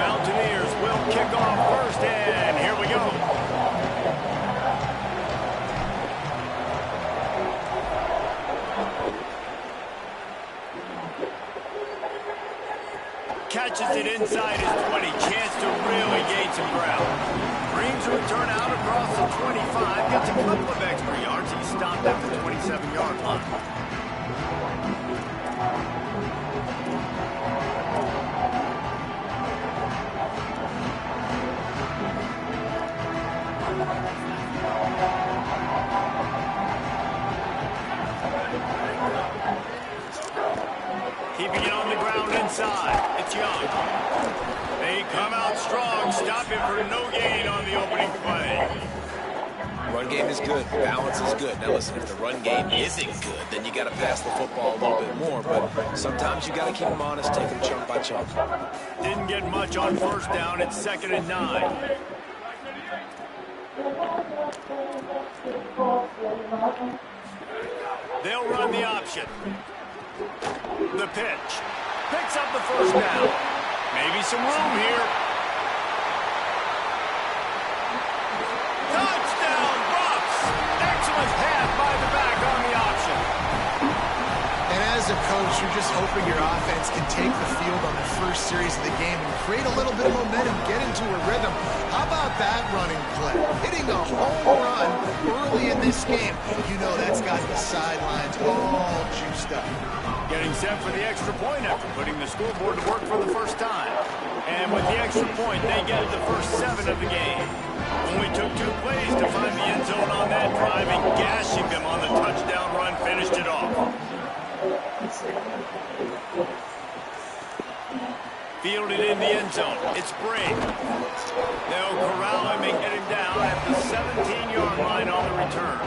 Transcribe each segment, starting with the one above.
Mountaineers will kick off first, and here we go. Catches it inside his 20. Chance to really gain some ground. Brings a return out across the 25. Gets a couple of extra yards. He stopped at the 27-yard line. Keeping it on the ground inside. It's Young. They come out strong, stopping for no gain on the opening play. Run game is good. Balance is good. Now listen, if the run game isn't good, then you got to pass the football a little bit more. But sometimes you got to keep them honest, take them chunk by chunk. Didn't get much on first down. It's 2nd and 9. They'll run the option. The pitch. Picks up the first down. Maybe some room here. Touchdown, Buffs! Excellent pass by the back on the option. And as a coach, you're just hoping your offense can take the field on the first series of the game and create a little bit of momentum, get into a rhythm. How about that running play? Hitting a home run early in this game. You know that's got the sidelines all juiced up. Getting set for the extra point after putting the scoreboard to work for the first time. And with the extra point, they get the first 7 of the game. Only took 2 plays to find the end zone on that drive, and gashing them on the touchdown run finished it off. Fielded in the end zone. It's Brink. They'll corral him and get him down at the 17-yard line on the return.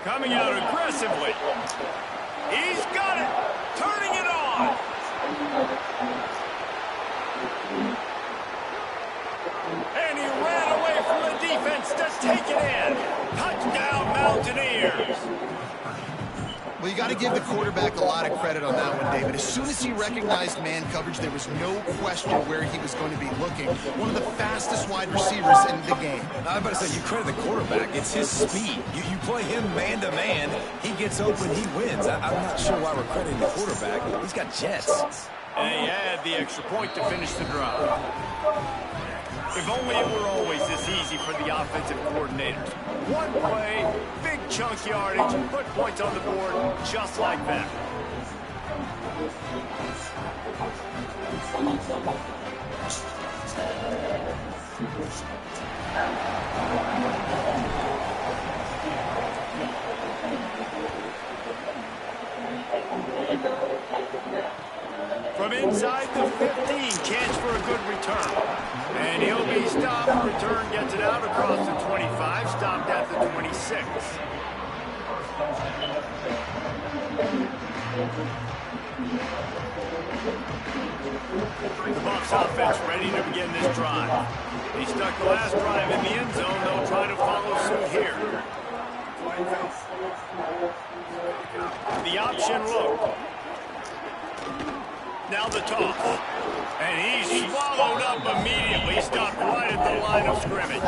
Coming out aggressively. He's got it. Turning it on. And he ran away from the defense to take it in. Touchdown, Mountaineers. Well, you got to give the quarterback a lot of credit on that one, David. As soon as he recognized man coverage, there was no question where he was going to be looking. One of the fastest wide receivers in the game. I'm about to say, you credit the quarterback. It's his speed. You play him man-to-man, he gets open, he wins. I'm not sure why we're crediting the quarterback. He's got jets. And he had the extra point to finish the drive. If only it were always this easy for the offensive coordinators. One play, big chunk yardage, put points on the board just like that. From inside the 15, chance for a good return. And he'll be stopped. Return gets it out across the 25, stopped at the 26. The Bucs offense ready to begin this drive. They stuck the last drive in the end zone. They'll try to follow suit here. The option look. Now the toss. And he's swallowed up immediately. Stopped right at the line of scrimmage.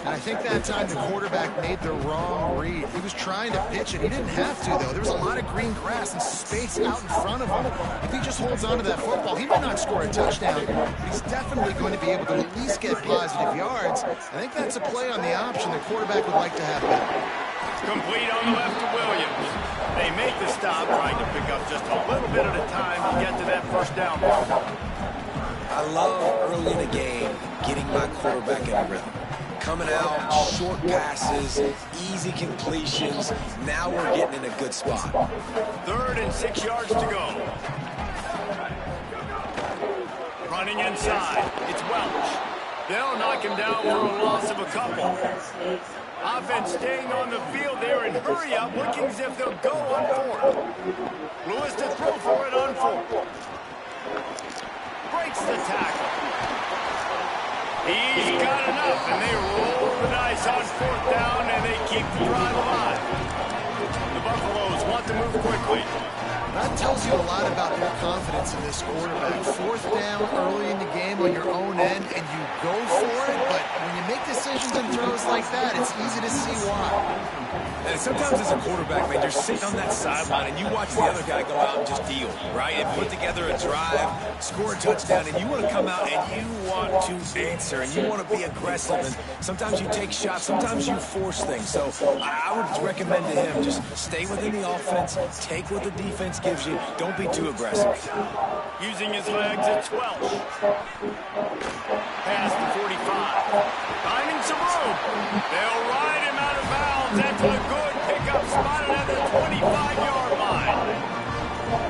And I think that time the quarterback made the wrong read. He was trying to pitch it. He didn't have to, though. There was a lot of green grass and space out in front of him. If he just holds on to that football, he may not score a touchdown, but he's definitely going to be able to at least get positive yards. I think that's a play on the option the quarterback would like to have back. Complete on the left to Williams. They make the stop, trying to pick up just a little bit at a time to get to that first down mark. I love early in the game getting my quarterback in a rhythm. Coming out, short passes, easy completions. Now we're getting in a good spot. 3rd and 6 yards to go. Running inside, it's Welch. They'll knock him down for a loss of a couple. Offense staying on the field there and hurry up, looking as if they'll go on fourth. Lewis to throw for it on fourth. Breaks the tackle. He's got enough, and they roll the dice on fourth down, and they keep the drive alive. The Buffaloes want to move quickly. That tells you a lot about their confidence in this quarterback. Fourth down early in the game on your own end, and you go for it, but when you make decisions and throws like that, it's easy to see why. And sometimes as a quarterback, man, you're sitting on that sideline and you watch the other guy go out and just deal, right? And put together a drive, score a touchdown, and you want to come out and you want to answer and you want to be aggressive. And sometimes you take shots, sometimes you force things. So I would recommend to him just stay within the offense, take what the defense gives you. Don't be too aggressive. Using his legs, it's Welch. Past the 45. Finding some room. They'll ride him out of bounds. That's a good pickup, spotted at the 25-yard line.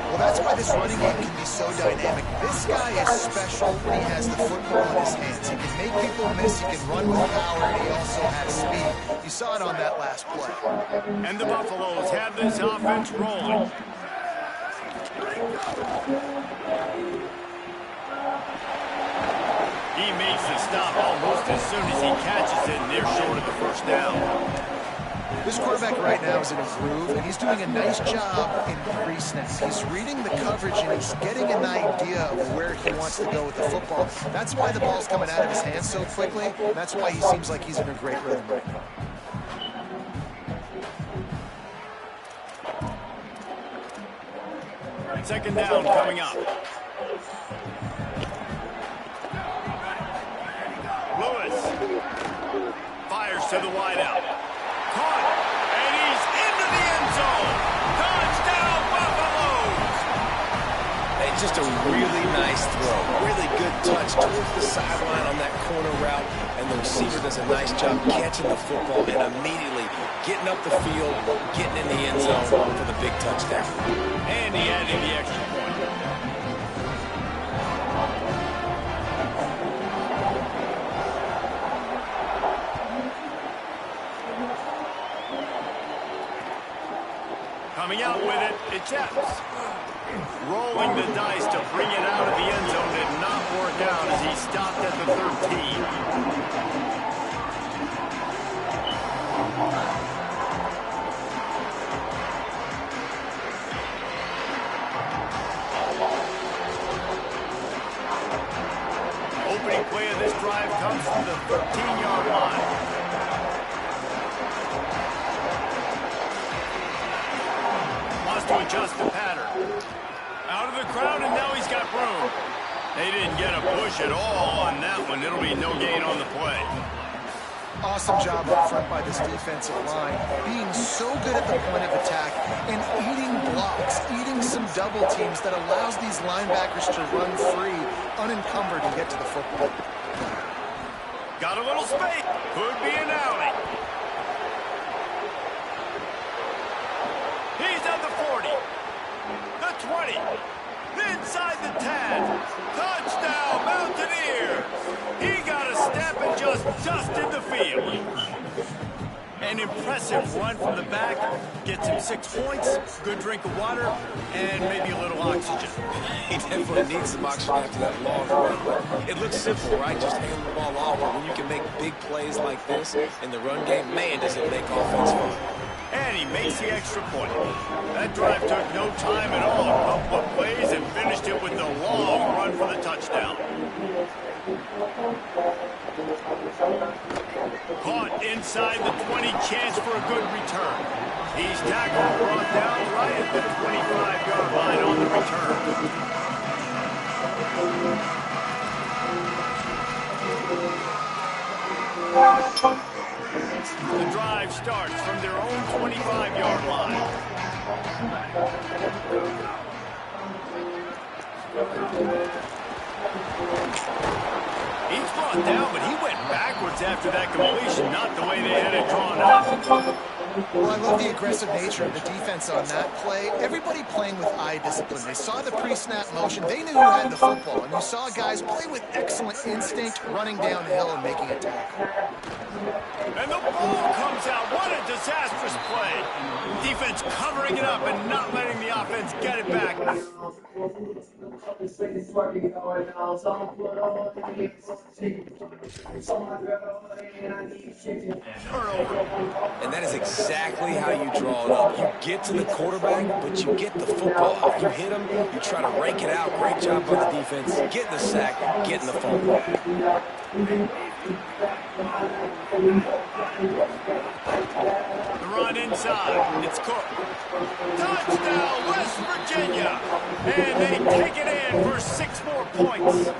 Well, that's why this running game can be so dynamic. This guy is special when he has the football in his hands. He can make people miss, he can run with power, and he also has speed. You saw it on that last play. And the Buffaloes have this offense rolling. He makes the stop almost as soon as he catches it, and they're short of the first down. This quarterback right now is in a groove, and he's doing a nice job in pre-snap. He's reading the coverage, and he's getting an idea of where he wants to go with the football. That's why the ball's coming out of his hands so quickly. That's why he seems like he's in a great rhythm right now. Second down coming up. Lewis fires to the wideout. Caught, and he's into the end zone. Touchdown, Buffaloes! It's just a really nice throw. Really good touch towards the sideline on that corner route, and the receiver does a nice job catching the football and immediately getting up the field, getting in the end zone for the big touchdown. And he added the extra point. Coming out with it, it's Epps. Rolling the dice to bring it out of the end zone did not work out as he stopped at the 13. Opening play of this drive comes from the 13-yard line. To adjust the pattern. Out of the crowd, and now he's got room. They didn't get a push at all on that one. It'll be no gain on the play. Awesome job up front by this defensive line, being so good at the point of attack and eating blocks, eating some double teams that allows these linebackers to run free, unencumbered, and get to the football. Got a little space. Could be an alley. He's at the 40, the 20, inside the 10. Touchdown, Mountaineers. He got a step and just dusted the field. An impressive run from the back. Gets him 6 points, good drink of water, and maybe a little oxygen. He definitely needs some oxygen after that long run. But it looks simple, right? Just hand the ball off. But when you can make big plays like this in the run game, man, does it make offense fun. And he makes the extra point. That drive took no time at all. A couple of plays and finished it with the long run for the touchdown. Caught inside the 20, chance for a good return. He's tackled, brought down right at the 25-yard line on the return. The drive starts from their own 25-yard line. He's brought down, but he went backwards after that completion, not the way they had it drawn up. Well, I love the aggressive nature of the defense on that play. Everybody playing with eye discipline. They saw the pre-snap motion. They knew who had the football. And you saw guys play with excellent instinct, running downhill and making a tackle. And the ball comes out. What a disastrous play. Defense covering it up and not letting the offense get it back. Turnover. And that is exactly how you draw it up. You get to the quarterback, but you get the football out. You hit him, you try to rake it out. Great job by the defense. Getting the sack, getting the fumble. The run inside. It's Cook. Touchdown, West Virginia. And they take it in for 6 more points.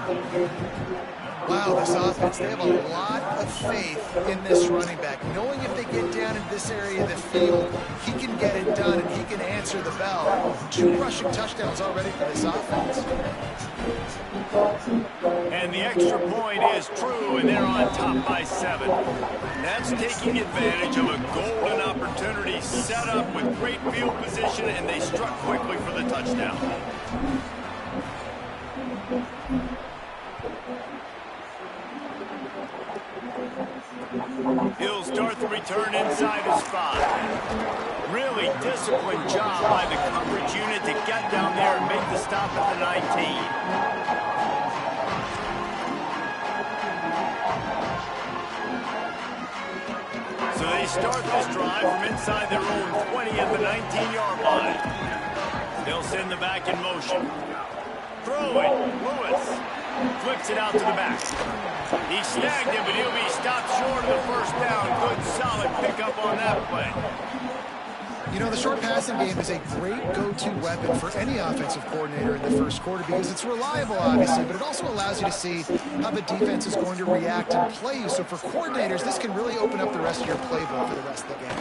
Wow, this offense, they have a lot of faith in this running back. Knowing if they get down in this area of the field, he can get it done and he can answer the bell. 2 rushing touchdowns already for this offense. And the extra point is true, and they're on top by 7. That's taking advantage of a golden opportunity set up with great field position, and they struck quickly for the touchdown. He'll start the return inside his 5. Really disciplined job by the coverage unit to get down there and make the stop at the 19. So they start this drive from inside their own 20 at the 19-yard line. They'll send the back in motion. Throwing, Lewis. Flips it out to the back. He snagged him, but he'll be stopped short of the first down. Good, solid pickup on that play. You know, the short passing game is a great go-to weapon for any offensive coordinator in the first quarter because it's reliable, obviously, but it also allows you to see how the defense is going to react and play you. So for coordinators, this can really open up the rest of your playbook for the rest of the game.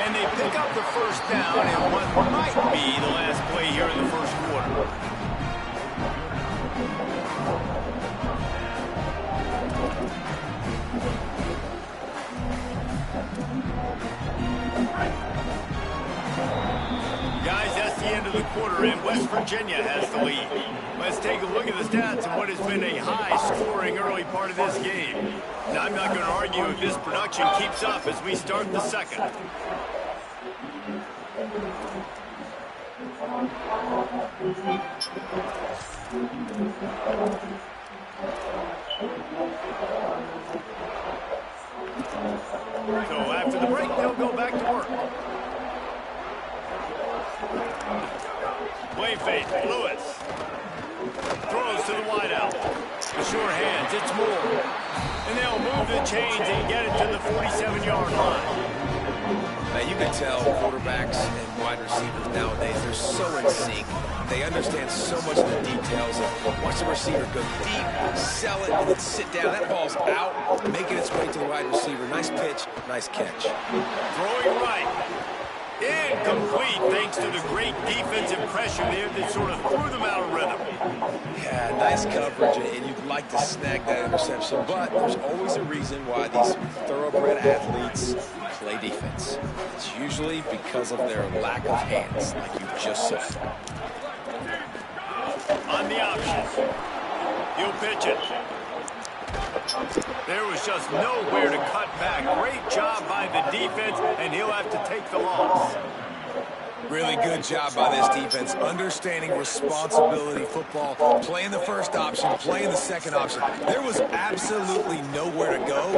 And they pick up the first down in what might be the last play here in the first quarter. Guys, that's the end of the quarter, and West Virginia has the lead. Let's take a look at the stats of what has been a high-scoring early part of this game. Now, I'm not going to argue if this production keeps up as we start the second. So after the break, they'll go back to work. Play fake, Lewis. Throws to the wideout. The sure hands, it's Moore. And they'll move the chains and get it to the 47-yard line. Now, you can tell quarterbacks and wide receivers nowadays, they're so in sync. They understand so much of the details. Watch the receiver go deep, sell it, and then sit down. That ball's out, making its way to the wide receiver. Nice pitch, nice catch. Throwing right. Incomplete thanks to the great defensive pressure there that sort of threw them out of rhythm. Yeah, nice coverage, and you'd like to snag that interception, but there's always a reason why these thoroughbred athletes play defense. It's usually because of their lack of hands, like you just saw. On the option. He'll pitch it. There was just nowhere to cut back. Great job by the defense, and he'll have to take the loss. Really good job by this defense, understanding responsibility football, playing the first option, playing the second option. There was absolutely nowhere to go.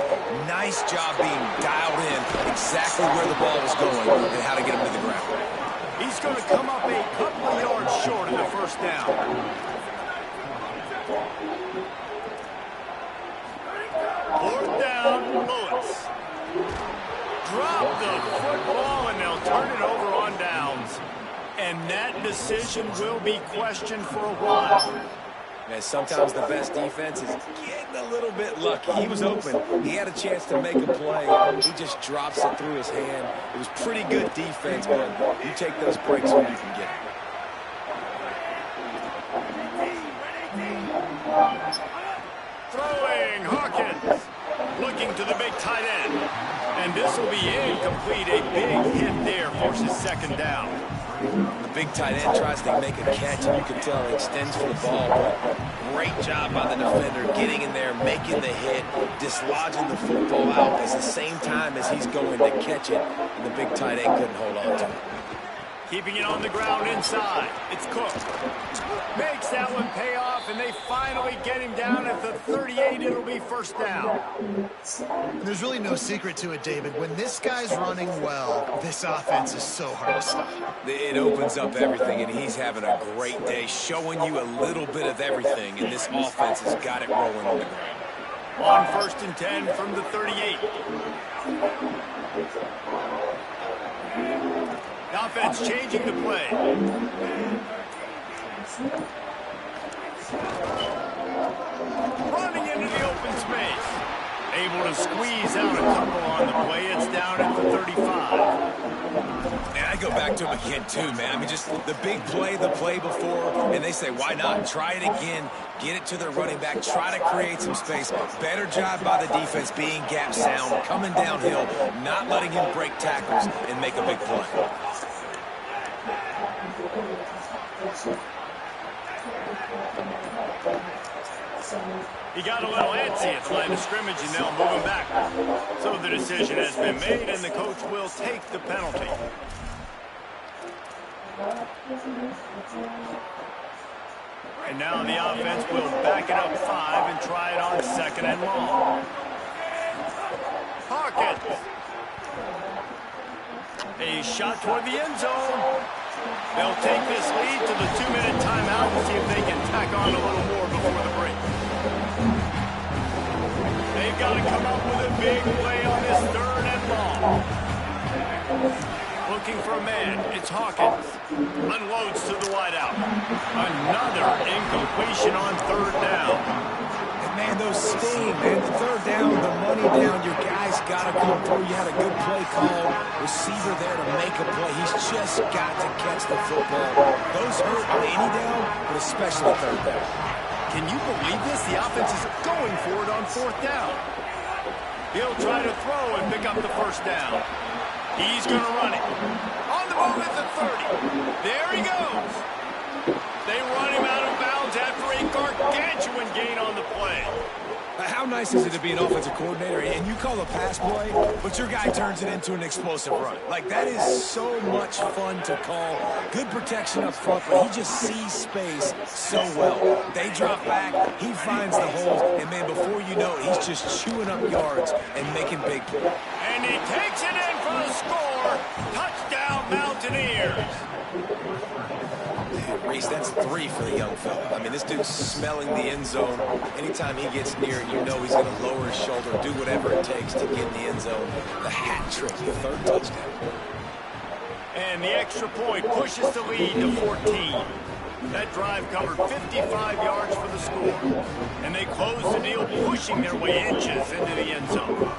Nice job being dialed in exactly where the ball was going and how to get him to the ground. He's going to come up a couple of yards short of the first down. Fourth down, Lewis. Drop the football, and they'll turn it over on downs. And that decision will be questioned for a while. Man, sometimes the best defense is getting a little bit lucky. He was open. He had a chance to make a play. He just drops it through his hand. It was pretty good defense, but you take those breaks when you can get it. Throwing, Hawkins. Looking to the big tight end. And this will be incomplete. A big hit there forces second down. The big tight end tries to make a catch, and you can tell he extends for the ball, but great job by the defender getting in there, making the hit, dislodging the football out at the same time as he's going to catch it, and the big tight end couldn't hold on to it. Keeping it on the ground inside. It's Cook. Makes that one pay off, and they finally get him down at the 38. It'll be first down. There's really no secret to it, David. When this guy's running well, this offense is so hard to stop. It opens up everything, and he's having a great day, showing you a little bit of everything, and this offense has got it rolling on the ground. On 1st and 10 from the 38. Offense changing the play. Running into the open space. Able to squeeze out a couple on the play. It's down at the 35. And I go back to him again, too, man. I mean, just the big play, the play before, and they say, why not? Try it again. Get it to their running back. Try to create some space. Better job by the defense being gap sound, coming downhill, not letting him break tackles and make a big play. He got a little antsy at the line of scrimmage, and they'll move him back. So the decision has been made, and the coach will take the penalty. And now the offense will back it up 5 and try it on 2nd and long. Hawkins. A shot toward the end zone. They'll take this lead to the 2-minute timeout and see if they can tack on a little more before the break. They've got to come up with a big play on this 3rd and long. Looking for a man. It's Hawkins. Unloads to the wideout. Another incompletion on 3rd down. And man, those sting, man. The 3rd down, the money down. Your guys got to come through. You had a good play call. Receiver there to make a play. He's just got to catch the football. Those hurt on any down, but especially 3rd down. Can you believe this? The offense is going for it on 4th down. He'll try to throw and pick up the 1st down. He's going to run it. On the move at the 30. There he goes. They run him out of bounds after a gargantuan gain on the play. How nice is it to be an offensive coordinator and you call a pass play, but your guy turns it into an explosive run? Like, that is so much fun to call. Good protection up front, but he just sees space so well. They drop back, he finds the holes, and man, before you know it, he's just chewing up yards and making big plays. And he takes it in for the score. Touchdown, Mountaineers. Reese, that's 3 for the young fella. I mean, this dude's smelling the end zone. Anytime he gets near it, you know he's going to lower his shoulder, do whatever it takes to get in the end zone. The hat trick, the 3rd touchdown. And the extra point pushes the lead to 14. That drive covered 55 yards for the score. And they close the deal, pushing their way inches into the end zone.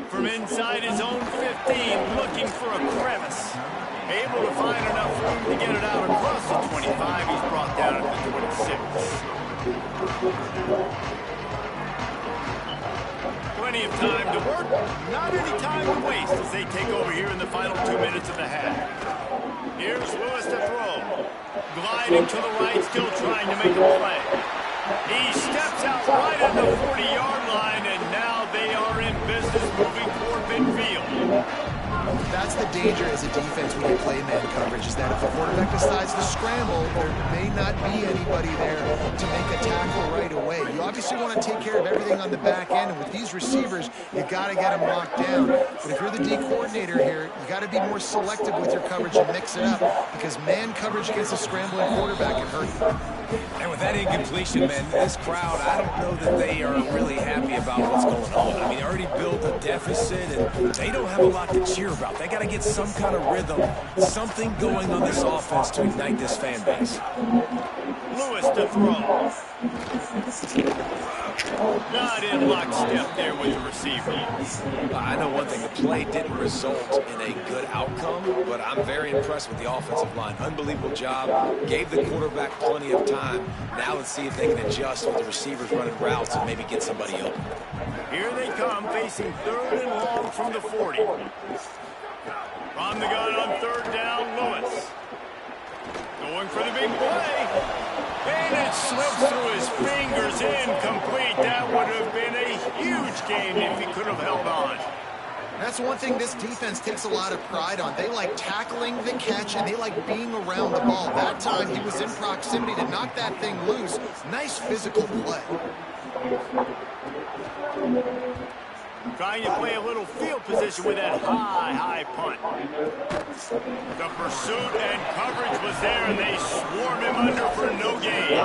From inside his own 15, looking for a crevice. Able to find enough room to get it out across the 25. He's brought down at the 26. Plenty of time to work, not any time to waste as they take over here in the final 2 minutes of the half. Here's Lewis to throw. Gliding to the right, still trying to make a play. He steps out right at the 40-yard line, and now they are in business moving toward midfield. That's the danger as a defense when you play man coverage, is that if the quarterback decides to scramble, there may not be anybody there to make a tackle right away. You obviously want to take care of everything on the back end, and with these receivers, you got to get them locked down. But if you're the D coordinator here, you got to be more selective with your coverage and mix it up, because man coverage against a scrambling quarterback can hurt you. And with that incompletion, man, this crowd, I don't know that they are really happy about what's going on. I mean, they already built a deficit, and they don't have a lot to cheer about. They got to get some kind of rhythm, something going on this offense to ignite this fan base. Lewis to throw. Not in lockstep there with the receiver. I know one thing, the play didn't result in a good outcome, but I'm very impressed with the offensive line. Unbelievable job. Gave the quarterback plenty of time. Now let's see if they can adjust with the receivers running routes and maybe get somebody open. Here they come, facing 3rd and long from the 40. From the gun on 3rd down, Lewis. Going for the big play. And it slips through his fingers, incomplete. That would have been a huge gain if he could have held on. That's one thing this defense takes a lot of pride on. They like tackling the catch, and they like being around the ball. That time, he was in proximity to knock that thing loose. Nice physical play. Trying to play a little field position with that high punt. The pursuit and coverage was there, and they swarm him under for no gain.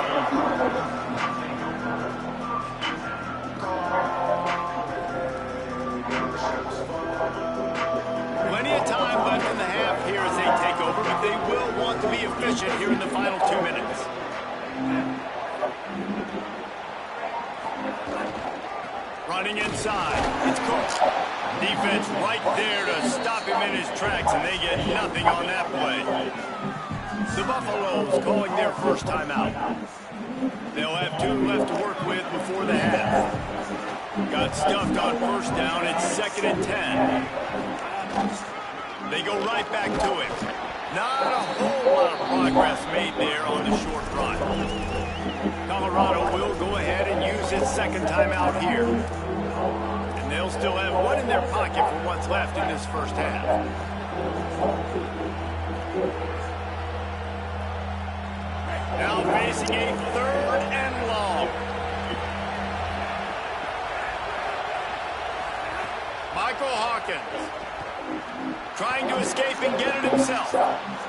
Plenty of time left in the half here as they take over, but they will want to be efficient here in the final 2 minutes. Running inside, it's Cook. Defense right there to stop him in his tracks, and they get nothing on that play. The Buffaloes calling their first timeout. They'll have 2 left to work with before the half. Got stuffed on 1st down. It's 2nd and 10. They go right back to it. Not a whole lot of progress made there on the short run. Colorado will go ahead and use its 2nd timeout here. And they'll still have 1 in their pocket for what's left in this 1st half. Now facing a 3rd and long. Michael Hawkins trying to escape and get it himself.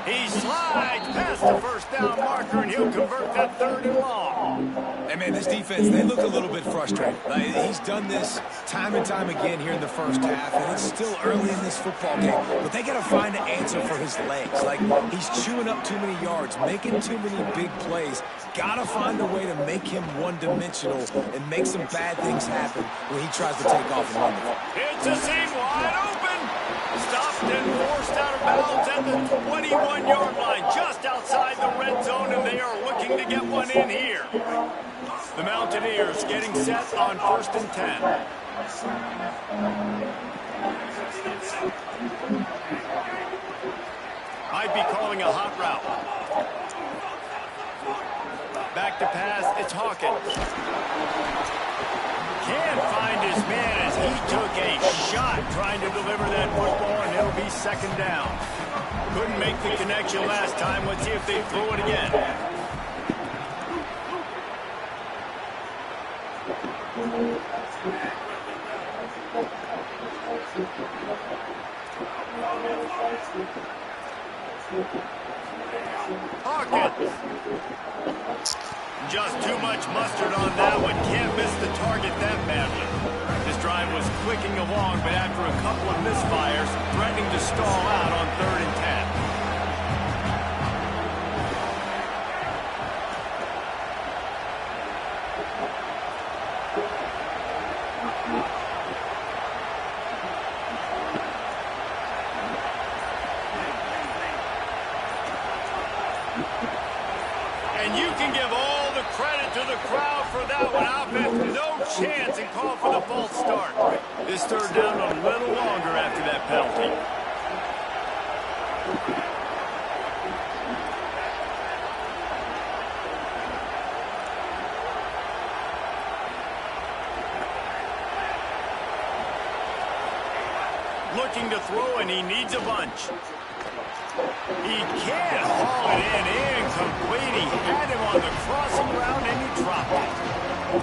He slides past the 1st down marker, and he'll convert that 3rd and long. Hey, man, this defense, they look a little bit frustrated. He's done this time and time again here in the 1st half, and it's still early in this football game. But they got to find an answer for his legs. He's chewing up too many yards, making too many big plays. Got to find a way to make him one-dimensional and make some bad things happen when he tries to take off and run the ball. It's a seam wide open. Stopped and forced out of bounds at the 21-yard line, just outside the red zone, and they are looking to get one in here. The Mountaineers getting set on 1st and 10. Might be calling a hot route. Back to pass, it's Hawkins. Can't find his man as he took a shot trying to deliver that football, and it'll be 2nd down. Couldn't make the connection last time. Let's see if they throw it again. Hawkins. Just too much mustard on that one. Can't miss the target that badly. This drive was clicking along, but after a couple of misfires, threatening to stall out on 3rd and 10. And you can give all the credit to the crowd for that one. Offense, no chance, and call for the false start. This 3rd down a little longer after that penalty. Looking to throw, and he needs a bunch. He can't haul it in. Incomplete. He had him on the crossing route, and he dropped it.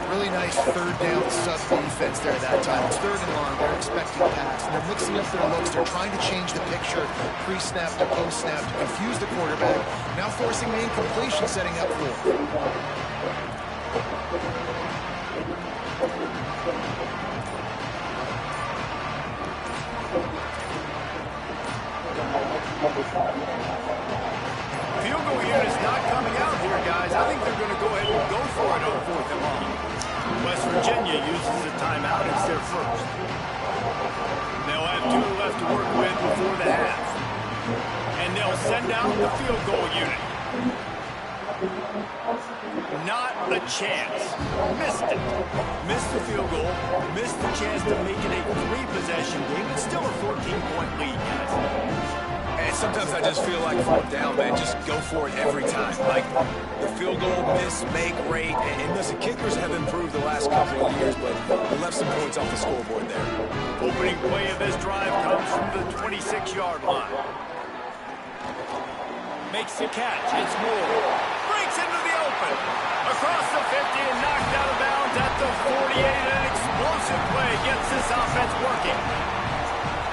Really nice 3rd down sub defense there that time. It's 3rd and long. They're expecting pass. and they're mixing up their looks. They're trying to change the picture pre-snap to post-snap to confuse the quarterback, now forcing the incompletion, setting up for. Field goal unit's not coming out here, guys. I think they're going to go ahead and go for it on 4th and long. West Virginia uses a timeout. It's their first. They'll have 2 left to work with before the half. And they'll send out the field goal unit. Not a chance. Missed it. Missed the field goal. Missed the chance to make it a 3-possession game. It's still a 14-point lead, guys. And sometimes I just feel like 4th down, man, just go for it every time. Like the field goal miss, make rate, and listen, kickers have improved the last couple of years, but we left some points off the scoreboard there. Opening play of this drive comes from the 26-yard line. Makes the catch. It's Moore. Breaks into the open. Across the 50 and knocked out of bounds at the 48. An explosive play gets this offense working.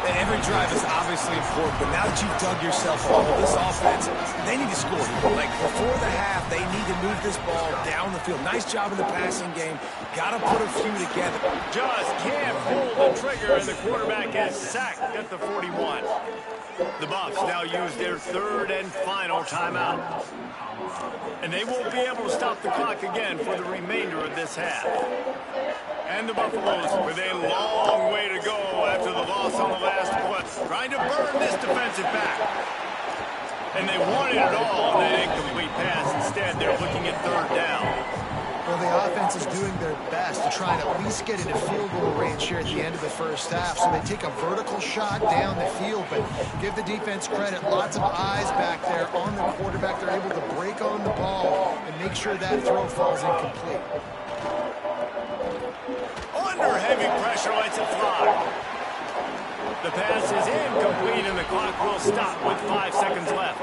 Every drive is obviously important, but now that you've dug yourself a hole, this offense, they need to score. Like, before the half, they need to move this ball down the field. Nice job in the passing game. Got to put a few together. Just can't pull the trigger, and the quarterback is sacked at the 41. The Buffs now use their 3rd and final timeout. And they won't be able to stop the clock again for the remainder of this half. And the Buffaloes with a long way to go after the loss on the last play. Trying to burn this defensive back. And they wanted it all on that incomplete pass. Instead, they're looking at 3rd down. Well, the offense is doing their best to try and at least get into field goal range here at the end of the first half. So they take a vertical shot down the field, but give the defense credit. Lots of eyes back there on the quarterback. They're able to break on the ball and make sure that throw falls incomplete. Under heavy pressure, lets it fly. The pass is incomplete, and the clock will stop with 5 seconds left.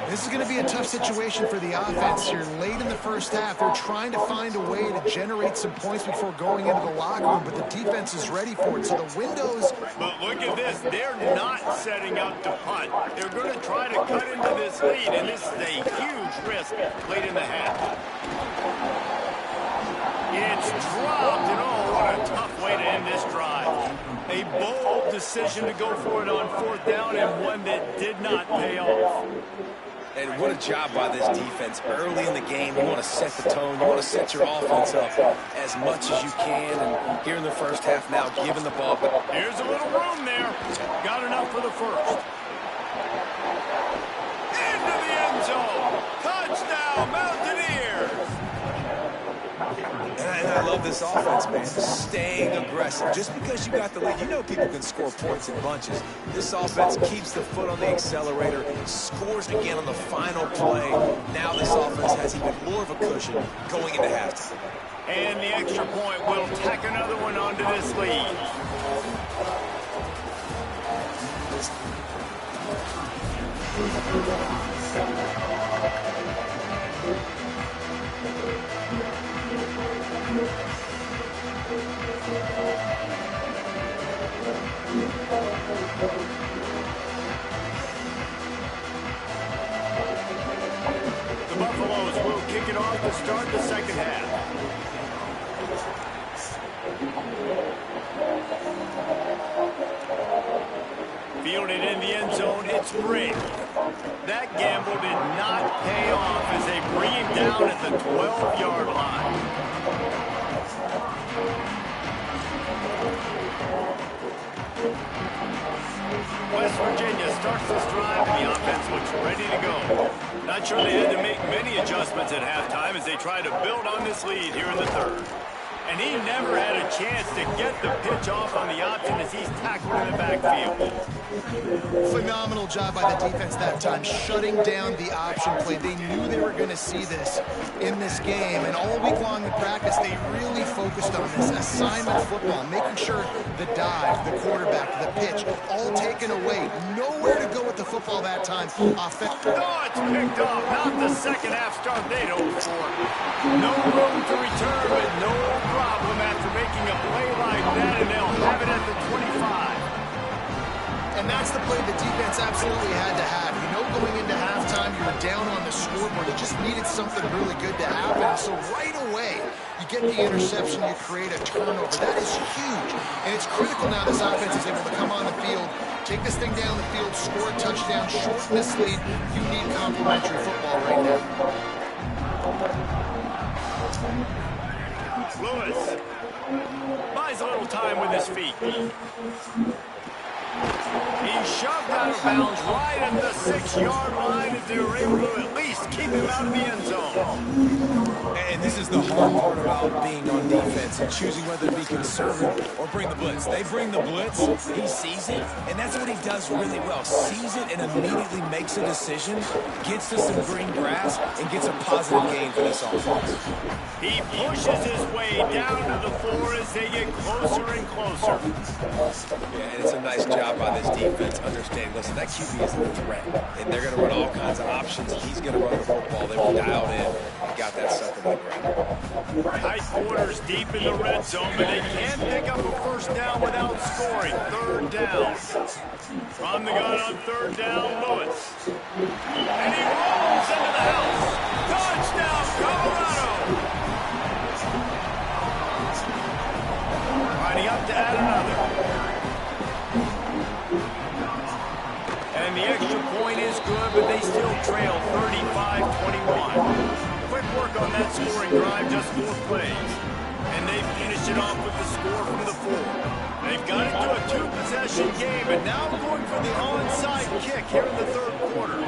This is going to be a tough situation for the offense here. Late in the first half, they're trying to find a way to generate some points before going into the locker room, but the defense is ready for it. So the windows... But look at this. They're not setting up to punt. They're going to try to cut into this lead, and this is a huge risk late in the half. It's dropped, and oh, what a tough way to end this drive. A bold decision to go for it on 4th down, and one that did not pay off. And what a job by this defense. Early in the game, you want to set the tone. You want to set your offense up as much as you can. And here in the first half now, giving the ball. Here's a little room there. Got enough for the first. Into the end zone. Touchdown, Mountaineers. And I love this offense, man. Staying aggressive. Just because you got the lead, you know people can score points in bunches. This offense keeps the foot on the accelerator, scores again on the final play. Now this offense has even more of a cushion going into halftime. And the extra point will tack another one onto this lead. The Buffaloes will kick it off to start the second half. Fielded in the end zone, it's rigged. That gamble did not pay off as they bring him down at the 12-yard line. West Virginia starts this drive, and the offense looks ready to go. Not sure they had to make many adjustments at halftime as they try to build on this lead here in the third. And he never had a chance to get the pitch off on the option as he's tackled in the backfield. Phenomenal job by the defense that time, shutting down the option play. They knew they were going to see this in this game, and all week long in practice, they really focused on this assignment football, making sure the dive, the quarterback, the pitch, all taken away. Nowhere to go with the football that time. No, it's picked off. Not the second half start they'd hoped for. No room to return, but no problem after making a play like that, and they'll have it at the 25. offense absolutely had to have. You know, going into halftime, you were down on the scoreboard. You just needed something really good to happen. So right away, you get the interception, you create a turnover. That is huge. And it's critical now this offense is able to come on the field, take this thing down the field, score a touchdown, shorten this lead. You need complimentary football right now. Lewis buys a little time with his feet. He's shoved out of bounds right at the 6-yard line if they were able to at least keep him out of the end zone. And this is the hard part about being on defense and choosing whether to be conservative or bring the blitz. They bring the blitz, he sees it, and that's what he does really well. Sees it and immediately makes a decision, gets to some green grass, and gets a positive gain for this offense. He pushes his way down to the floor as they get closer and closer. Yeah, and it's a nice job by this defense understanding, listen, that QB is a threat, and they're going to run all kinds of options. He's going to run the football. They were dialed in and got that sucker to the ground. Tight quarters deep in the red zone, but they can't pick up a first down without scoring. Third down. From the gun on third down, Lewis. And he rolls into the house. Touchdown, Colorado! Lining up to add another. And the extra point is good, but they still trail 35-21. Quick work on that scoring drive, just 4 plays. And they finish it off with the score from the 4. They've got it to a 2-possession game, and now going for the onside kick here in the third quarter.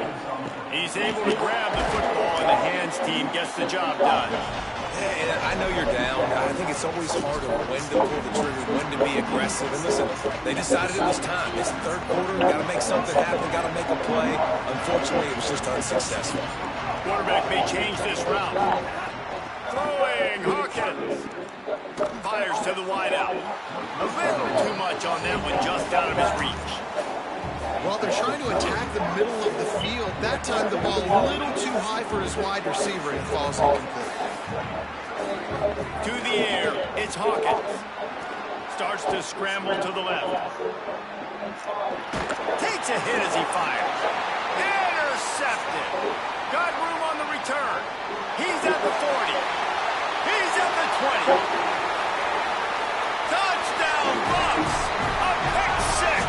He's able to grab the football, and the hands team gets the job done. And I know you're down. I think it's always harder when to pull the trigger, when to be aggressive. And listen, they decided it was time. It's the third quarter. Got to make something happen. Got to make a play. Unfortunately, it was just unsuccessful. Quarterback may change this route. Throwing, Hawkins. Fires to the wideout. A little too much on that one, just out of his reach. Well, they're trying to attack the middle of the field. That time, the ball a little too high for his wide receiver, and falls incomplete. To the air, it's Hawkins. Starts to scramble to the left. Takes a hit as he fires. Intercepted. Got room on the return. He's at the 40. He's at the 20. Touchdown, Bucks. A pick 6.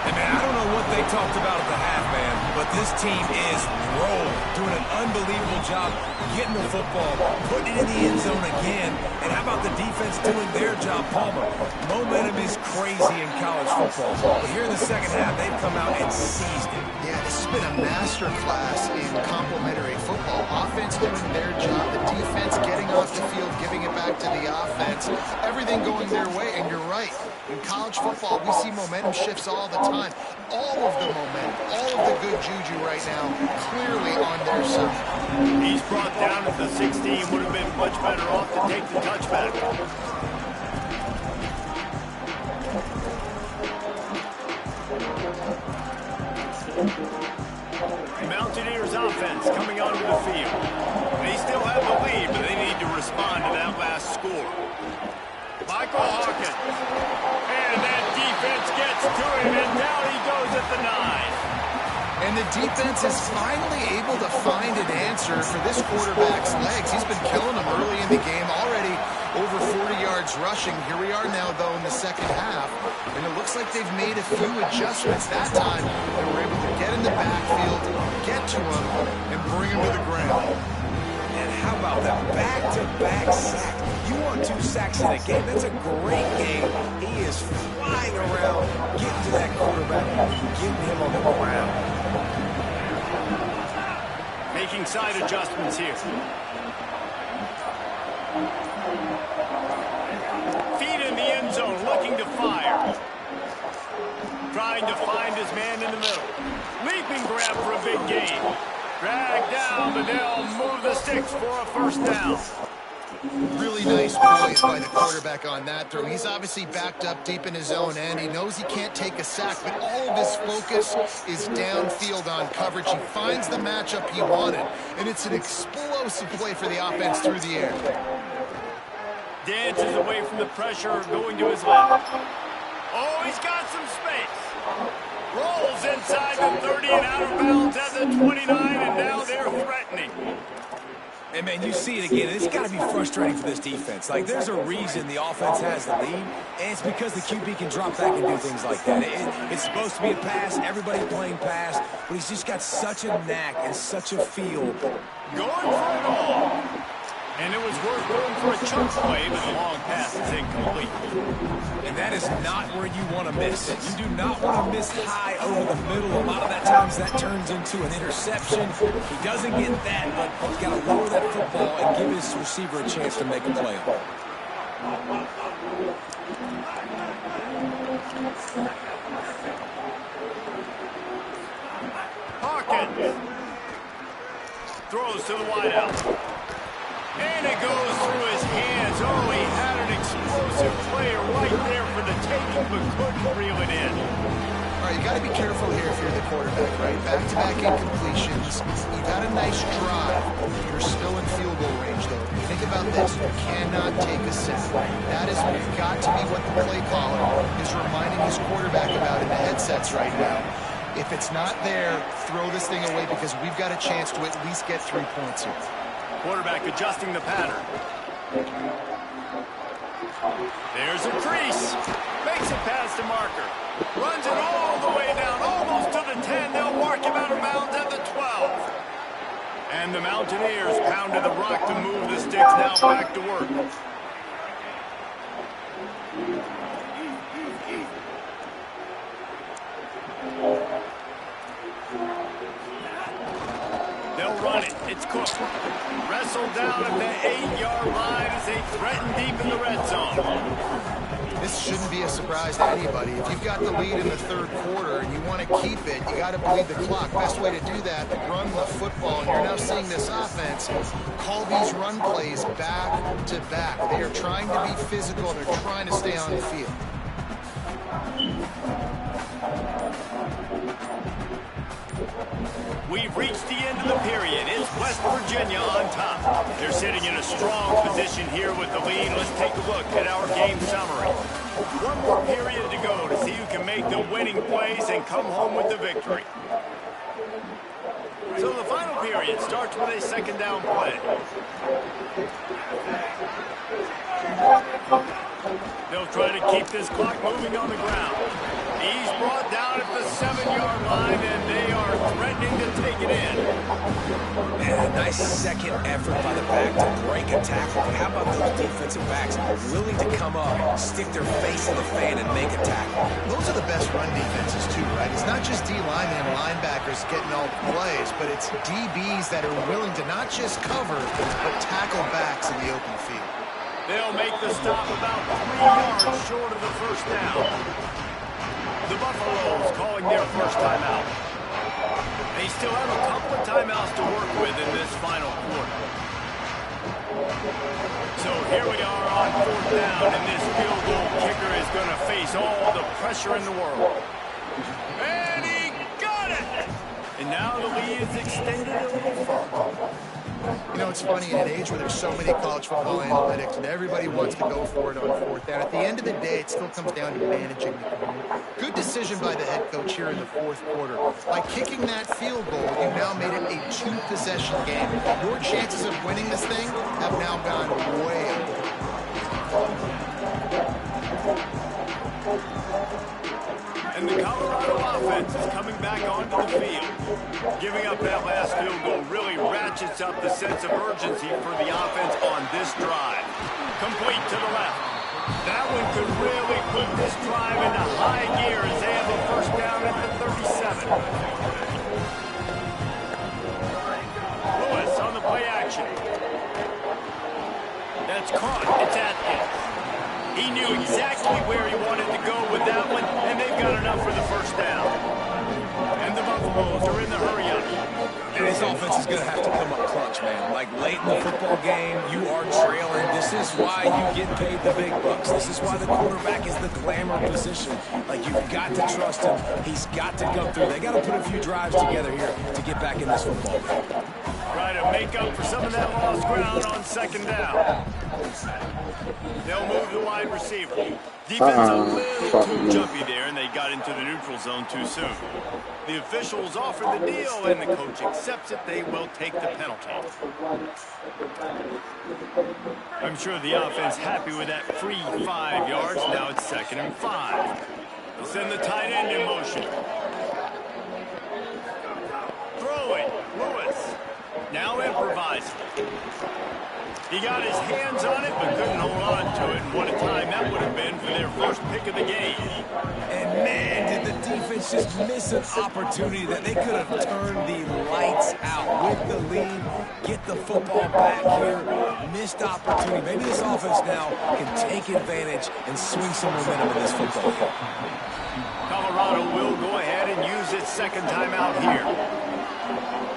And man, I don't know what they talked about at the half, man, but this team is rolling, doing an unbelievable job getting the football, putting it in the end zone again. And how about the defense doing their job, Palmer? Momentum is crazy in college football, but here in the second half, they've come out and seized it. Yeah, this has been a master class in complementary football. Offense doing their job, the defense getting off the field, giving it back to the offense, everything going their way. And you're right, in college football, we see momentum shifts all the time. All of the momentum, all of the good juju right now, clearly on their side. He's brought down at the 16, would have been much better off to take the touchback. Mountaineers offense coming onto the field. They still have the lead, but they need to respond to that last score. Michael Hawkins. And that defense gets to him, and down he goes at the 9. And the defense is finally able to find an answer for this quarterback's legs. He's been killing them early in the game, already over 40 yards rushing. Here we are now, though, in the second half. And it looks like they've made a few adjustments. That time, they were able to get in the backfield, get to him, and bring him to the ground. And how about that back-to-back sack? You want 2 sacks in a game, that's a great game. He is flying around, getting to that quarterback, getting him on the ground. Making side adjustments here. Feet in the end zone, looking to fire. Trying to find his man in the middle. Leaping grab for a big gain. Drag down, but they'll move the sticks for a first down. Really nice poise by the quarterback on that throw. He's obviously backed up deep in his own end. He knows he can't take a sack, but all of his focus is downfield on coverage. He finds the matchup he wanted, and it's an explosive play for the offense through the air. Dances away from the pressure, going to his left. Oh, he's got some space. Rolls inside the 30 and out of bounds at the 29, and now they're threatening. And, man, you see it again. It's got to be frustrating for this defense. Like, there's a reason the offense has the lead, and it's because the QB can drop back and do things like that. It's supposed to be a pass. Everybody's playing pass, but he's just got such a knack and such a feel. Going for it all. And it was worth going for a chunk play, but the long pass is incomplete. And that is not where you want to miss. You do not want to miss high over the middle. A lot of that times that turns into an interception. He doesn't get that, but he's got to lower that football and give his receiver a chance to make a play on it. Hawkins throws to the wideout. And it goes through his hands. Oh, he had an explosive player right there for the taking, but couldn't reel it in. All right, you got to be careful here if you're the quarterback, right? Back-to-back incompletions. You got a nice drive. You're still in field goal range, though. Think about this. You cannot take a sack. That is got to be what the play caller is reminding his quarterback about in the headsets right now. If it's not there, throw this thing away because we've got a chance to at least get 3 points here. Quarterback adjusting the pattern. There's a crease. Makes it past the marker. Runs it all the way down, almost to the 10. They'll mark him out of bounds at the 12. And the Mountaineers pounded the rock to move the sticks. Now back to work. They'll run it. It's Cook. Wrestled down at the 8-yard line as they threaten deep in the red zone. This shouldn't be a surprise to anybody. If you've got the lead in the third quarter and you want to keep it, you got to bleed the clock. Best way to do that, run the football. And you're now seeing this offense call these run plays back to back. They are trying to be physical. They're trying to stay on the field. We've reached the end of the period. It's West Virginia on top. They're sitting in a strong position here with the lead. Let's take a look at our game summary. One more period to go to see who can make the winning plays and come home with the victory. So the final period starts with a second down play. They'll try to keep this clock moving on the ground. He's brought down at the 7-yard line, and they are threatening to take it in. And a nice second effort by the back to break a tackle. How about those defensive backs willing to come up, stick their face in the fan, and make a tackle? Those are the best run defenses, too, right? It's not just D-linemen and linebackers getting all the plays, but it's DBs that are willing to not just cover, but tackle backs in the open field. They'll make the stop about 3 yards short of the first down. The Buffaloes calling their first timeout. They still have a couple of timeouts to work with in this final quarter. So here we are on fourth down, and this field goal kicker is going to face all the pressure in the world. And he got it! And now the lead is extended a little further. You know, it's funny, in an age where there's so many college football analytics and everybody wants to go for it on fourth down, at the end of the day, it still comes down to managing the game. Good decision by the head coach here in the fourth quarter. By kicking that field goal, you've now made it a 2-possession game. Your chances of winning this thing have now gone way up. And the Colorado offense is coming back onto the field. Giving up that last field goal really ratchets up the sense of urgency for the offense on this drive. Complete to the left. That one could really put this drive into high gear as they have a first down at the 37. Lewis on the play action. That's caught. It's Atkins. He knew exactly where he wanted to go with that one, and they've got enough for the first down. And the Buffaloes are in the hurry-up. And this offense is going to have to come up clutch, man. Like, late in the football game, you are trailing. This is why you get paid the big bucks. This is why the quarterback is the glamour position. Like, you've got to trust him. He's got to come through. They got to put a few drives together here to get back in this football game. Try to make up for some of that lost ground on second down. They'll move the wide receiver. Defense a little too jumpy there, and they got into the neutral zone too soon. The officials offer the deal, and the coach accepts it. They will take the penalty. I'm sure the offense happy with that free 5 yards. Now it's 2nd and 5. They'll send the tight end in motion. Throwing, Lewis. Now improvising. He got his hands on it, but couldn't hold on to it. And what a time that would have been for their first pick of the game. And man, did the defense just miss an opportunity that they could have turned the lights out with the lead, get the football back here. Missed opportunity. Maybe this offense now can take advantage and swing some momentum in this football game. Colorado will go ahead and use its second timeout here.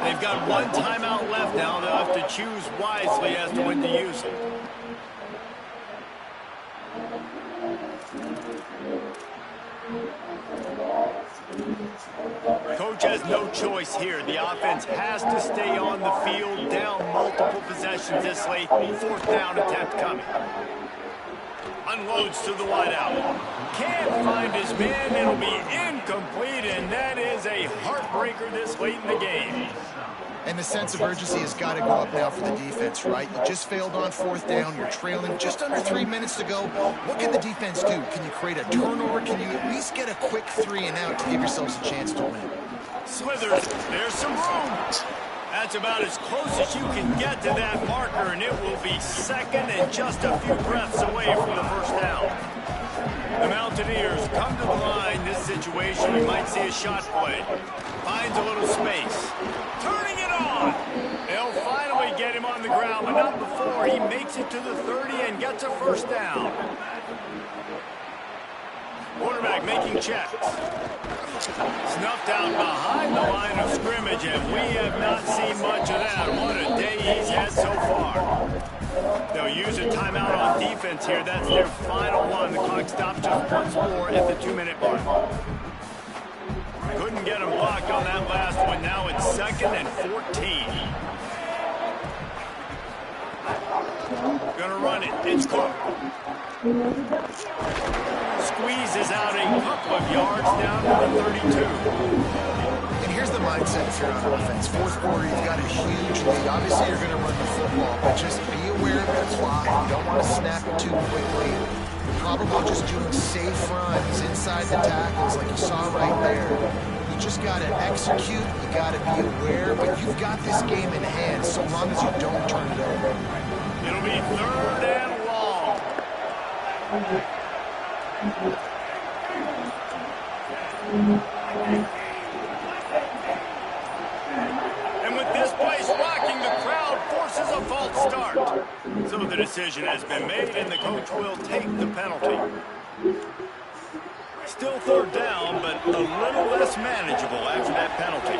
They've got one timeout left now. They'll have to choose wisely as to when to use it. Coach has no choice here. The offense has to stay on the field, down multiple possessions this late. 4th down attempt coming. Unloads to the wideout. Can't find his man. It'll be incomplete, and that is a heartbreaker this late in the game. And the sense of urgency has got to go up now for the defense, right? You just failed on 4th down. You're trailing just under 3 minutes to go. What can the defense do? Can you create a turnover? Can you at least get a quick 3 and out to give yourselves a chance to win? Slithers. There's some room. That's about as close as you can get to that marker, and it will be 2nd and just a few breaths away from the 1st down. The Mountaineers come to the line. This situation, we might see a shot play. Finds a little space. Turning it on. They'll finally get him on the ground, but not before he makes it to the 30 and gets a 1st down. Quarterback making checks. Snuffed out behind the line of scrimmage, and we have not seen much of that. What a day he's had so far. They'll use a timeout on defense here. That's their final one. The clock stopped just once more at the 2-minute mark. Couldn't get him blocked on that last one. Now it's 2nd and 14. Gonna run it. It's Cook. Squeezes out a couple of yards down to the 32. And here's the mindset if you're on offense. 4th quarter, you've got a huge lead. Obviously, you're going to run the football, but just be aware of that clock. You don't want to snap it too quickly. You're probably just doing safe runs inside the tackles like you saw right there. You just got to execute. You got to be aware, but you've got this game in hand so long as you don't turn it over. It'll be 3rd and long. And with this place rocking, the crowd forces a false start. So the decision has been made, and the coach will take the penalty. Still 3rd down, but a little less manageable after that penalty.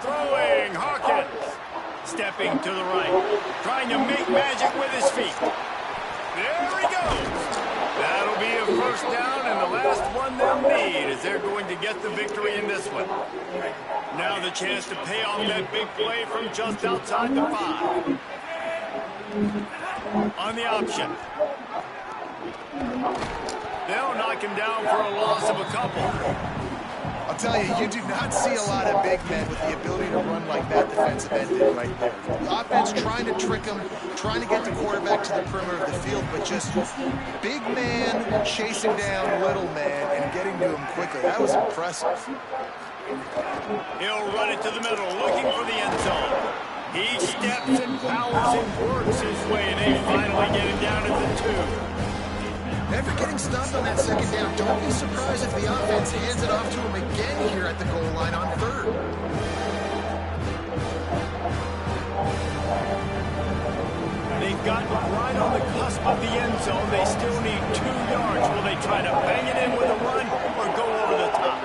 Throwing, Hawkins. Stepping to the right. Trying to make magic with his feet. There he goes. That'll be a 1st down, and the last one they'll need as they're going to get the victory in this one. Now the chance to pay off that big play from just outside the 5. On the option. They'll knock him down for a loss of a couple. I'll tell you, you do not see a lot of big men with the ability to run like that defensive end did right there. The offense trying to trick him, trying to get the quarterback to the perimeter of the field, but just big man chasing down little man and getting to him quickly. That was impressive. He'll run it to the middle, looking for the end zone. He steps and powers and works his way, and they finally get him down at the 2. Never getting stopped on that 2nd down. Don't be surprised if the offense hands it off to him again here at the goal line on 3rd. They've gotten right on the cusp of the end zone. They still need 2 yards. Will they try to bang it in with a run or go over the top?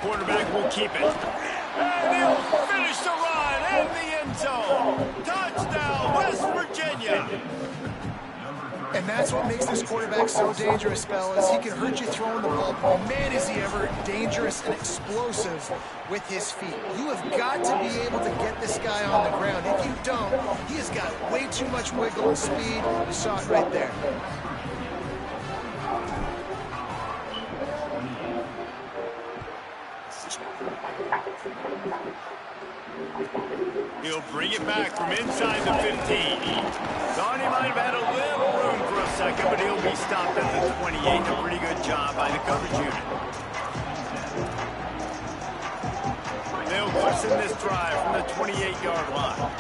Quarterback will keep it. And he'll finish the run in the end zone. Touchdown, West Virginia. And that's That's what makes this quarterback so dangerous, fellas. He can hurt you throwing the ball. Man, is he ever dangerous and explosive with his feet. You have got to be able to get this guy on the ground. If you don't, he has got way too much wiggle and speed. You saw it right there. He'll bring it back from inside the 15. Thought he might have had a little room for a second, but he'll be stopped at the 28. A pretty good job by the coverage unit. They'll push in this drive from the 28-yard line.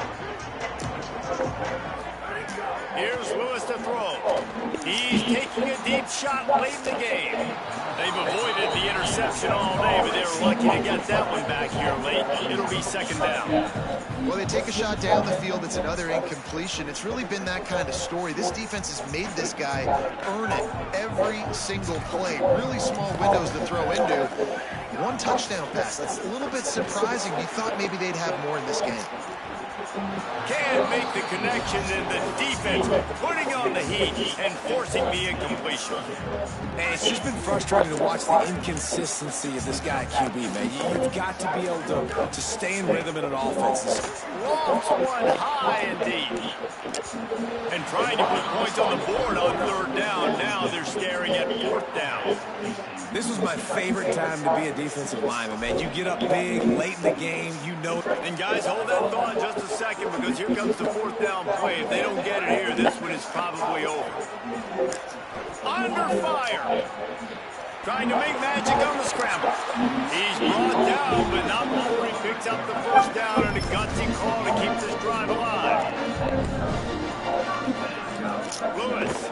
Here's Lewis to throw. He's taking a deep shot late in the game. They've avoided the interception all day, but they were lucky to get that one back here late. It'll be second down. Well, they take a shot down the field. It's another incompletion. It's really been that kind of story. This defense has made this guy earn it every single play. Really small windows to throw into. One touchdown pass. That's a little bit surprising. You thought maybe they'd have more in this game. Can't make the connection, and the defense putting on the heat and forcing the incompletion. And it's just been frustrating to watch the inconsistency of this guy at QB, man. You've got to be able to stay in rhythm in an offense. Lofts one high and deep. And trying to put points on the board on third down. Now they're staring at fourth down. This was my favorite time to be a defensive lineman, man. You get up big, late in the game, you know. And guys, hold that thought just a second, because here comes the fourth down play. If they don't get it here, this one is probably over. Under fire. Trying to make magic on the scramble. He's brought down, but not before he picks up the first down and a gutsy call to keep this drive alive. Lewis.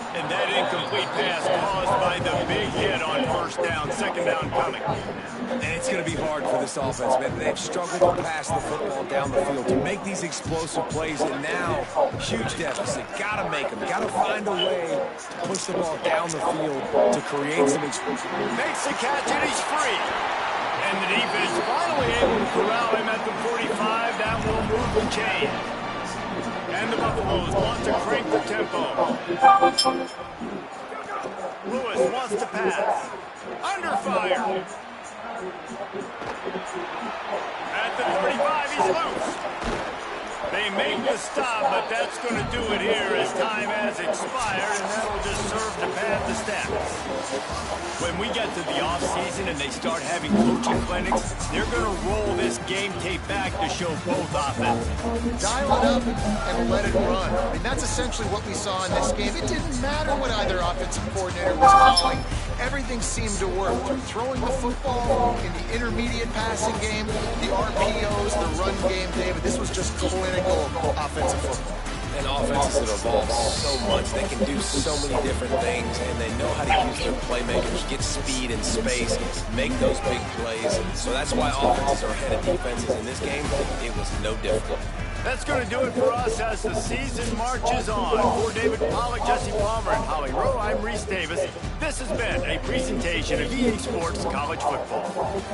And that incomplete pass caused by the big hit on first down, second down coming. And it's going to be hard for this offense, man. They've struggled to pass the football down the field, to make these explosive plays, and now, huge deficit. Got to make them. Got to find a way to push the ball down the field to create some explosive. Makes the catch, and he's free. And the defense finally able to corral him at the 45. That will move the chain. And the Buffaloes want to crank the tempo. Lewis wants to pass. Under fire. At the 35, he's loose. They make the stop, but that's going to do it here as time has expired, and that'll just serve to pad the stats. When we get to the offseason and they start having coaching clinics, they're going to roll this game tape back to show both offenses. Dial it up and let it run. I mean, that's essentially what we saw in this game. It didn't matter what either offensive coordinator was calling. Everything seemed to work. Throwing the football in the intermediate passing game, the RPOs, the run game, David. This was just clinical offensive football. And offenses that evolve so much. They can do so many different things, and they know how to use their playmakers, get speed and space, make those big plays. So that's why offenses are ahead of defenses in this game. It was no different. That's going to do it for us as the season marches on. For David Pollack, Jesse Palmer, and Holly Rowe, I'm Reese Davis. This has been a presentation of EA Sports College Football.